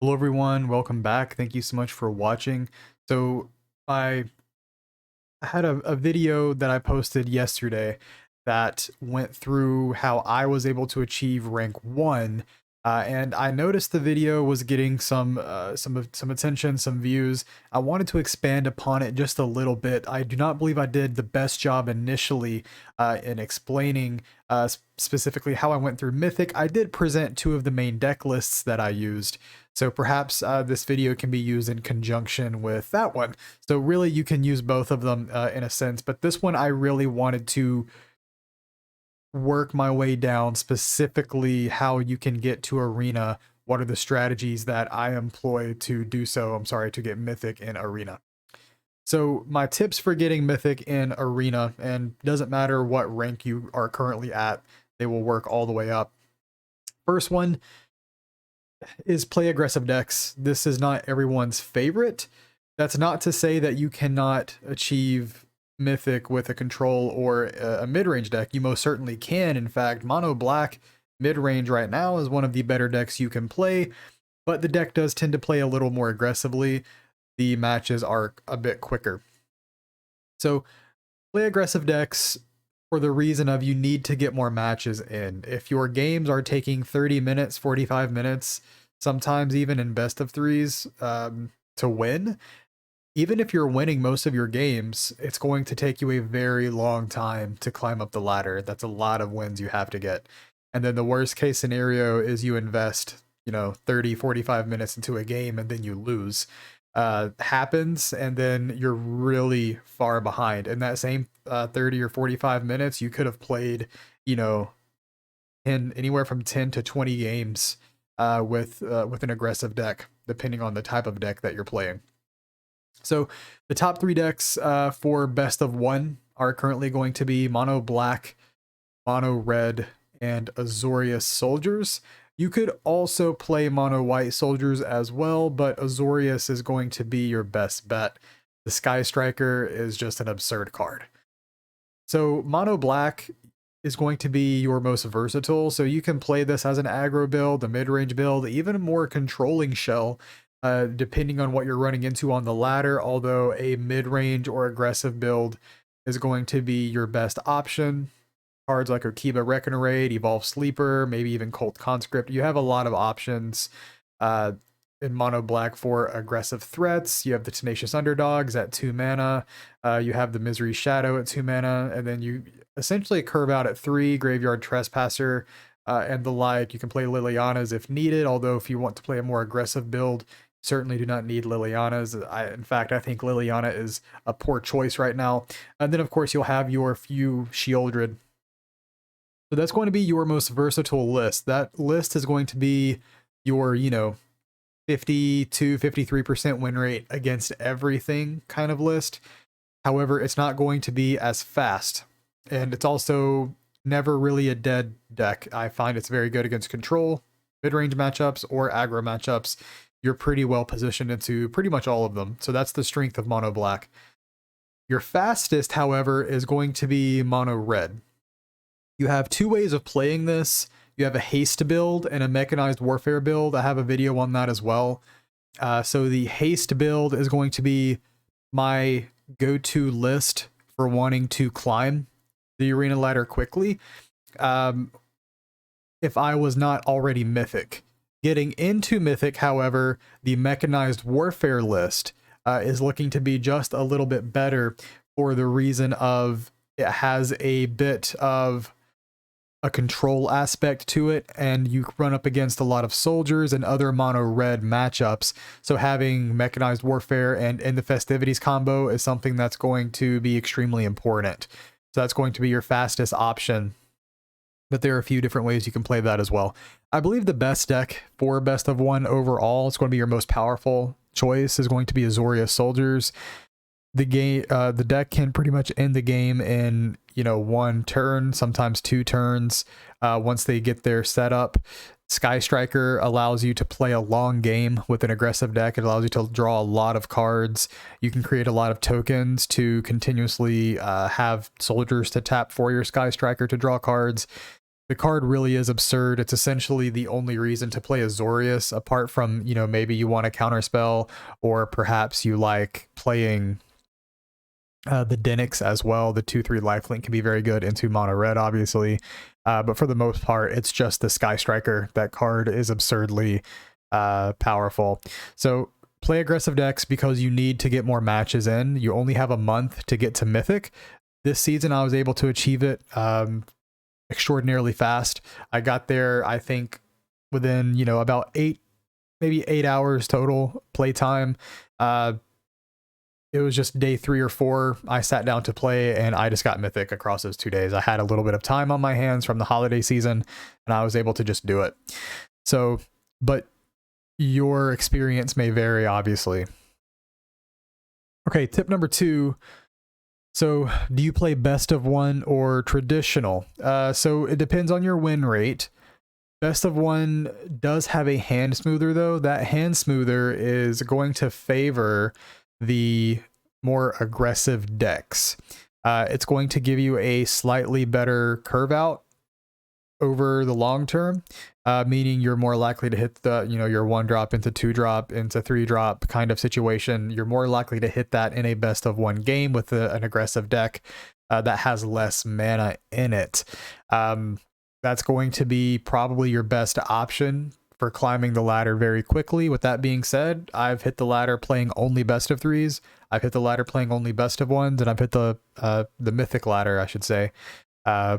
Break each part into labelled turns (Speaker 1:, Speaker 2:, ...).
Speaker 1: Hello everyone, welcome back. Thank you so much for watching. So I had a video that I posted yesterday that went through how I was able to achieve rank 1, and I noticed the video was getting some attention, some views. I wanted to expand upon it just a little bit. I do not believe I did the best job initially in explaining specifically how I went through Mythic. I did present two of the main deck lists that I used, so perhaps this video can be used in conjunction with that one. So really you can use both of them in a sense, but this one I really wanted to work my way down specifically how you can get to Arena. What are the strategies that I employ to do so? I'm sorry, to get Mythic in Arena. So my tips for getting Mythic in Arena, and doesn't matter what rank you are currently at, they will work all the way up. First one is play aggressive decks. This is not everyone's favorite. That's not to say that you cannot achieve Mythic with a control or a mid-range deck. You most certainly can. In fact, mono black mid-range right now is one of the better decks you can play, but the deck does tend to play a little more aggressively. The matches are a bit quicker. So play aggressive decks for the reason of you need to get more matches in. If your games are taking 30 minutes, 45 minutes, sometimes even in best of threes to win, even if you're winning most of your games, it's going to take you a very long time to climb up the ladder. That's a lot of wins you have to get. And then the worst case scenario is you invest, 30, 45 minutes into a game and then you lose. Happens, and then you're really far behind. In that same 30 or 45 minutes, you could have played, in anywhere from 10 to 20 games with an aggressive deck, depending on the type of deck that you're playing. So the top 3 decks for best of 1 are currently going to be Mono Black, Mono Red, and Azorius Soldiers. You could also play Mono White Soldiers as well, but Azorius is going to be your best bet. The Sky Striker is just an absurd card. So Mono Black is going to be your most versatile, so you can play this as an aggro build, a mid-range build, even a more controlling shell, depending on what you're running into on the ladder, although a mid-range or aggressive build is going to be your best option. Cards like Okiba Reckoner Raid, Evolve Sleeper, maybe even Cult Conscript. You have a lot of options in Mono Black for aggressive threats. You have the Tenacious Underdogs at 2 mana. You have the Misery Shadow at 2 mana. And then you essentially curve out at 3, Graveyard Trespasser, and the like. You can play Lilianas if needed, although if you want to play a more aggressive build, certainly do not need Lilianas. In fact, I think Liliana is a poor choice right now. And then, of course, you'll have your few Shieldred. So that's going to be your most versatile list. That list is going to be your, 50 to 53% win rate against everything kind of list. However, it's not going to be as fast. And it's also never really a dead deck. I find it's very good against control, mid-range matchups, or aggro matchups. You're pretty well positioned into pretty much all of them. So that's the strength of Mono Black. Your fastest, however, is going to be Mono Red. You have 2 ways of playing this. You have a haste build and a mechanized warfare build. I have a video on that as well. So the haste build is going to be my go-to list for wanting to climb the arena ladder quickly. If I was not already Mythic. Getting into Mythic, however, the mechanized warfare list is looking to be just a little bit better for the reason of it has a bit of a control aspect to it, and you run up against a lot of soldiers and other mono red matchups. So having mechanized warfare and in the festivities combo is something that's going to be extremely important. So that's going to be your fastest option. But there are a few different ways you can play that as well. I believe the best deck for best of 1 overall, it's going to be your most powerful choice, is going to be Azorius Soldiers. The deck can pretty much end the game in 1 turn, sometimes 2 turns, once they get their setup. Sky Striker allows you to play a long game with an aggressive deck. It allows you to draw a lot of cards. You can create a lot of tokens to continuously have soldiers to tap for your Sky Striker to draw cards. The card really is absurd. It's essentially the only reason to play Azorius, apart from, you know, maybe you want a counterspell, or perhaps you like playing the Denix as well. The 2/3 lifelink can be very good into mono red, obviously. But for the most part, it's just the Sky Striker. That card is absurdly powerful. So play aggressive decks because you need to get more matches in. You only have a month to get to Mythic. This season, I was able to achieve it extraordinarily fast. I got there, I think, within, you know, about maybe 8 hours total playtime. It was just day 3 or 4. I sat down to play and I just got Mythic across those 2 days. I had a little bit of time on my hands from the holiday season and I was able to just do it. So, but your experience may vary, obviously. Okay, tip number 2. So, do you play best of 1 or traditional? So it depends on your win rate. Best of 1 does have a hand smoother, though. That hand smoother is going to favor the more aggressive decks. It's going to give you a slightly better curve out over the long term, meaning you're more likely to hit the, you know, your 1-drop into 2-drop into 3-drop kind of situation. You're more likely to hit that in a best of 1 game with an aggressive deck that has less mana in it. That's going to be probably your best option for climbing the ladder very quickly. With that being said, I've hit the ladder playing only best of 3s. I've hit the ladder playing only best of 1s, and I've hit the Mythic ladder, I should say,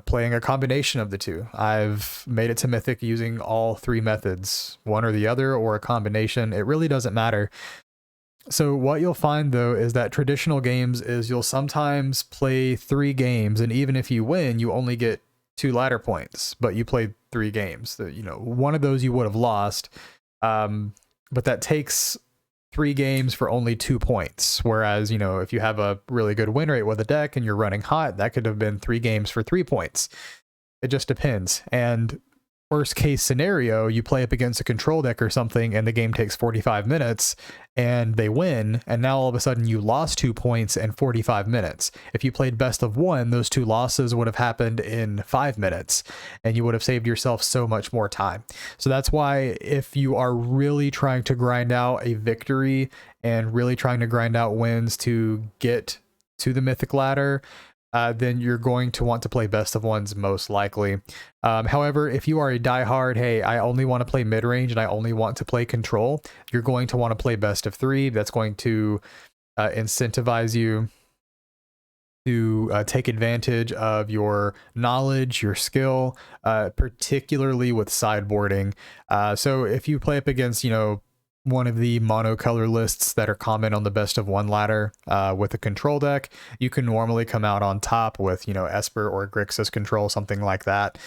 Speaker 1: playing a combination of the two. I've made it to Mythic using all 3 methods, one or the other, or a combination. It really doesn't matter. So what you'll find, though, is that traditional games is you'll sometimes play 3 games, and even if you win, you only get 2 ladder points, but you played 3 games. You know, one of those you would have lost, but that takes 3 games for only 2 points. Whereas, you know, if you have a really good win rate with a deck and you're running hot, that could have been 3 games for 3 points. It just depends. And worst case scenario, you play up against a control deck or something and the game takes 45 minutes and they win, and now all of a sudden you lost 2 points in 45 minutes. If you played best of 1, those 2 losses would have happened in 5 minutes and you would have saved yourself so much more time. So that's why if you are really trying to grind out a victory and really trying to grind out wins to get to the Mythic ladder, then you're going to want to play best of 1s most likely. However, if you are a diehard, hey, I only want to play mid-range and I only want to play control, you're going to want to play best of 3. That's going to incentivize you to take advantage of your knowledge, your skill, particularly with sideboarding. So if you play up against, you know, one of the monocolor lists that are common on the best of 1 ladder with a control deck, you can normally come out on top with, you know, Esper or Grixis control, something like that.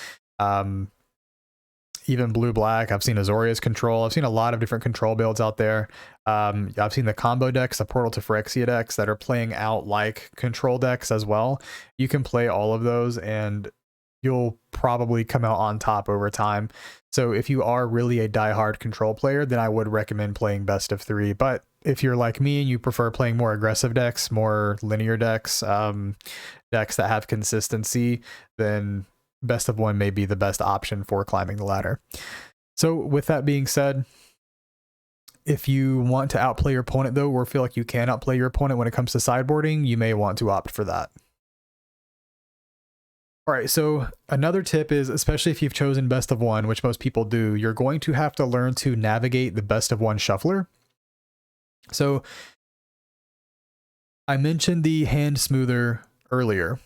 Speaker 1: Even blue-black, I've seen Azorius control. I've seen a lot of different control builds out there. I've seen the combo decks, the Portal to Phyrexia decks that are playing out like control decks as well. You can play all of those and you'll probably come out on top over time. So if you are really a diehard control player, then I would recommend playing best of 3. But if you're like me and you prefer playing more aggressive decks, more linear decks, decks that have consistency, then best of 1 may be the best option for climbing the ladder. So with that being said, if you want to outplay your opponent, though, or feel like you can outplay your opponent when it comes to sideboarding, you may want to opt for that. All right, so another tip is, especially if you've chosen best of 1, which most people do, you're going to have to learn to navigate the best of 1 shuffler. So I mentioned the hand smoother earlier.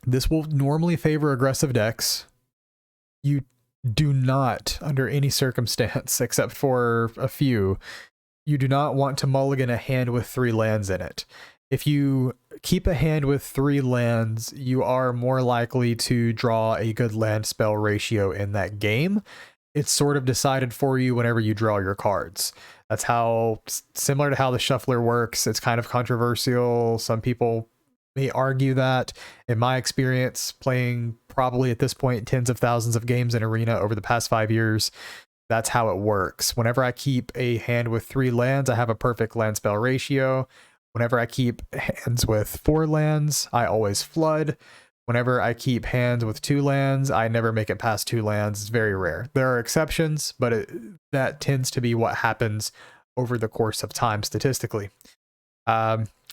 Speaker 1: This will normally favor aggressive decks. You do not, under any circumstance, except for a few, you do not want to mulligan a hand with 3 lands in it. If you keep a hand with 3 lands, you are more likely to draw a good land spell ratio in that game. It's sort of decided for you whenever you draw your cards. That's how, similar to how the shuffler works. It's kind of controversial. Some people may argue that. In my experience, playing probably at this point tens of thousands of games in Arena over the past 5 years, that's how it works. Whenever I keep a hand with 3 lands, I have a perfect land spell ratio. Whenever I keep hands with 4 lands, I always flood. Whenever I keep hands with 2 lands, I never make it past 2 lands. It's very rare. There are exceptions, but that tends to be what happens over the course of time statistically.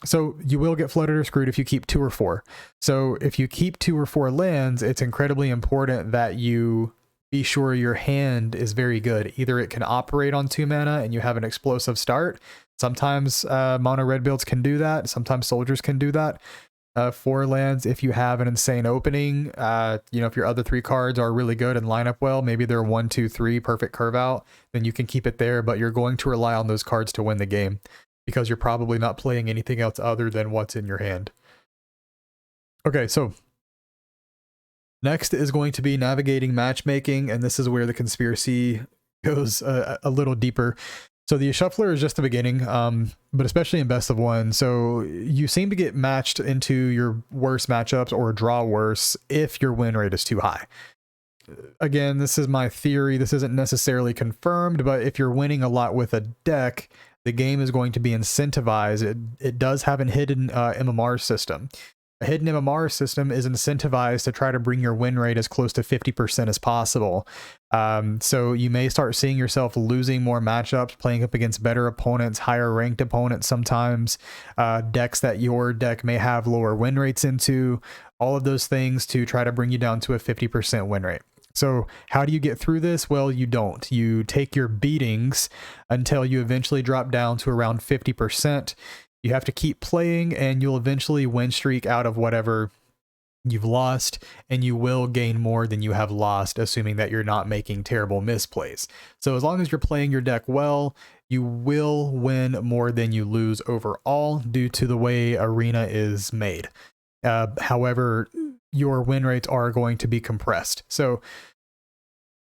Speaker 1: So you will get flooded or screwed if you keep 2 or 4. So if you keep 2 or 4 lands, it's incredibly important that you be sure your hand is very good. Either it can operate on 2 mana and you have an explosive start. Sometimes mono red builds can do that. Sometimes soldiers can do that. 4 lands, if you have an insane opening, if your other 3 cards are really good and line up well, maybe they're 1, 2, 3, perfect curve out, then you can keep it there, but you're going to rely on those cards to win the game because you're probably not playing anything else other than what's in your hand. Okay, so next is going to be navigating matchmaking, and this is where the conspiracy goes a little deeper. So the shuffler is just the beginning, but especially in best of 1. So you seem to get matched into your worst matchups or draw worse if your win rate is too high. Again, this is my theory. This isn't necessarily confirmed, but if you're winning a lot with a deck, the game is going to be incentivized. It does have a hidden MMR system. A hidden MMR system is incentivized to try to bring your win rate as close to 50% as possible. So you may start seeing yourself losing more matchups, playing up against better opponents, higher ranked opponents sometimes, decks that your deck may have lower win rates into, all of those things to try to bring you down to a 50% win rate. So how do you get through this? Well, you don't. You take your beatings until you eventually drop down to around 50%. You have to keep playing and you'll eventually win streak out of whatever you've lost, and you will gain more than you have lost, assuming that you're not making terrible misplays. So as long as you're playing your deck well, you will win more than you lose overall due to the way Arena is made. However, your win rates are going to be compressed. So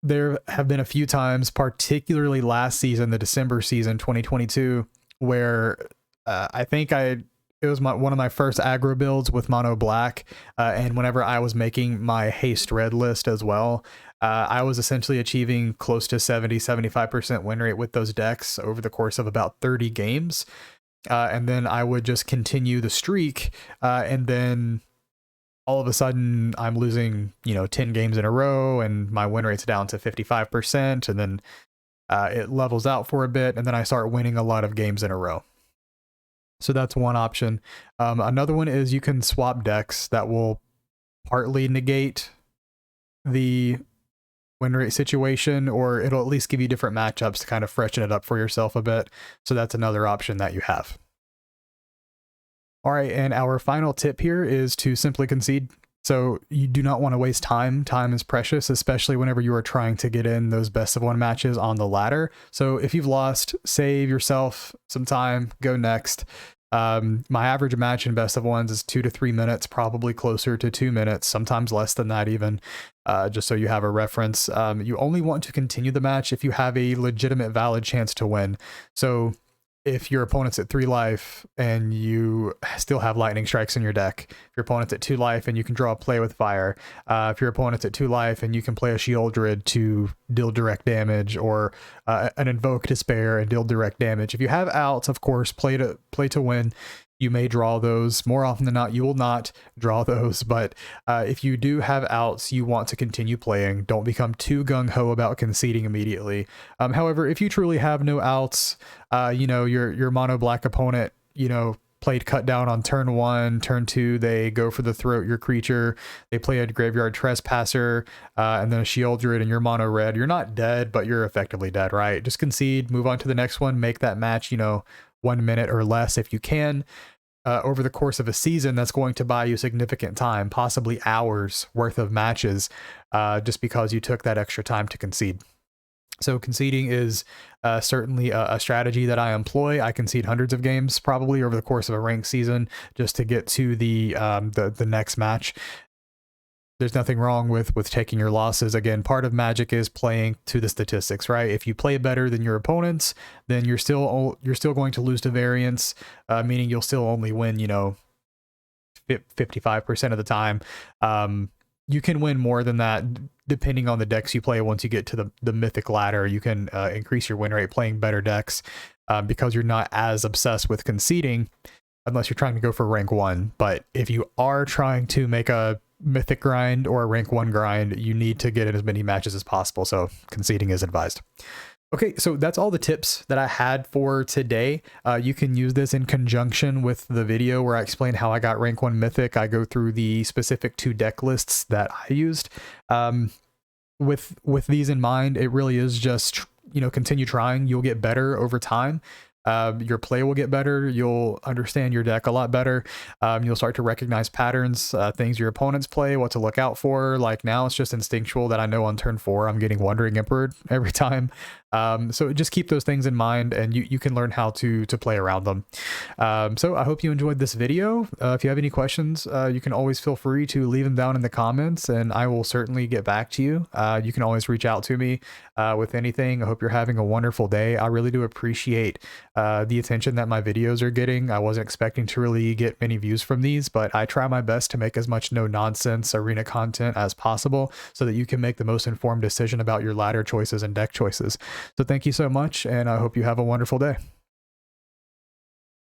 Speaker 1: there have been a few times, particularly last season, the December season 2022, where I think it was one of my first aggro builds with mono black, and whenever I was making my haste red list as well, I was essentially achieving close to 70-75% win rate with those decks over the course of about 30 games, and then I would just continue the streak, and then all of a sudden I'm losing 10 games in a row and my win rate's down to 55%, and then it levels out for a bit, and then I start winning a lot of games in a row. So that's one option. Another one is you can swap decks that will partly negate the win rate situation, or it'll at least give you different matchups to kind of freshen it up for yourself a bit. So that's another option that you have. All right, and our final tip here is to simply concede. So you do not want to waste time. Time is precious, especially whenever you are trying to get in those best of 1 matches on the ladder. So if you've lost, save yourself some time, go next. My average match in best of 1s is 2 to 3 minutes, probably closer to 2 minutes, sometimes less than that even, just so you have a reference. You only want to continue the match if you have a legitimate valid chance to win. So if your opponent's at 3 life and you still have lightning strikes in your deck, if your opponent's at 2 life and you can draw a play with fire, if your opponent's at 2 life and you can play a Shieldred to deal direct damage, or an Invoke to spare and deal direct damage. If you have outs, of course, play to win. You may draw those. More often than not, you will not draw those, but if you do have outs, you want to continue playing. Don't become too gung-ho about conceding immediately. However, if you truly have no outs, your mono black opponent, played cut down on turn 1, turn 2, they go for the throat your creature, they play a graveyard trespasser, and then a Shieldred, and you're mono red. You're not dead, but you're effectively dead, right? Just concede, move on to the next one, make that match, 1 minute or less if you can. Over the course of a season, that's going to buy you significant time, possibly hours worth of matches, just because you took that extra time to concede. So conceding is certainly a strategy that I employ. I concede hundreds of games probably over the course of a ranked season just to get to the next match. There's nothing wrong with taking your losses. Again, part of Magic is playing to the statistics, right? If you play better than your opponents, then you're still going to lose to variance, meaning you'll still only win 55% of the time. You can win more than that depending on the decks you play. Once you get to the Mythic ladder, you can increase your win rate playing better decks, because you're not as obsessed with conceding unless you're trying to go for rank 1. But if you are trying to make a mythic grind or a rank 1 grind, you need to get in as many matches as possible. So conceding is advised. Okay, so that's all the tips that I had for today. You can use this in conjunction with the video where I explain how I got rank 1 mythic. I go through the specific 2 deck lists that I used. With these in mind, it really is just, you know, continue trying. You'll get better over time. Your play will get better. You'll understand your deck a lot better. You'll start to recognize patterns, things your opponents play, what to look out for. Like now it's just instinctual that I know on turn 4 I'm getting Wandering Emperor every time. So just keep those things in mind, and you can learn how to play around them. So I hope you enjoyed this video. If you have any questions, you can always feel free to leave them down in the comments, and I will certainly get back to you. You can always reach out to me with anything. I hope you're having a wonderful day. I really do appreciate the attention that my videos are getting. I wasn't expecting to really get many views from these, but I try my best to make as much no-nonsense arena content as possible so that you can make the most informed decision about your ladder choices and deck choices. So thank you so much, and I hope you have a wonderful day.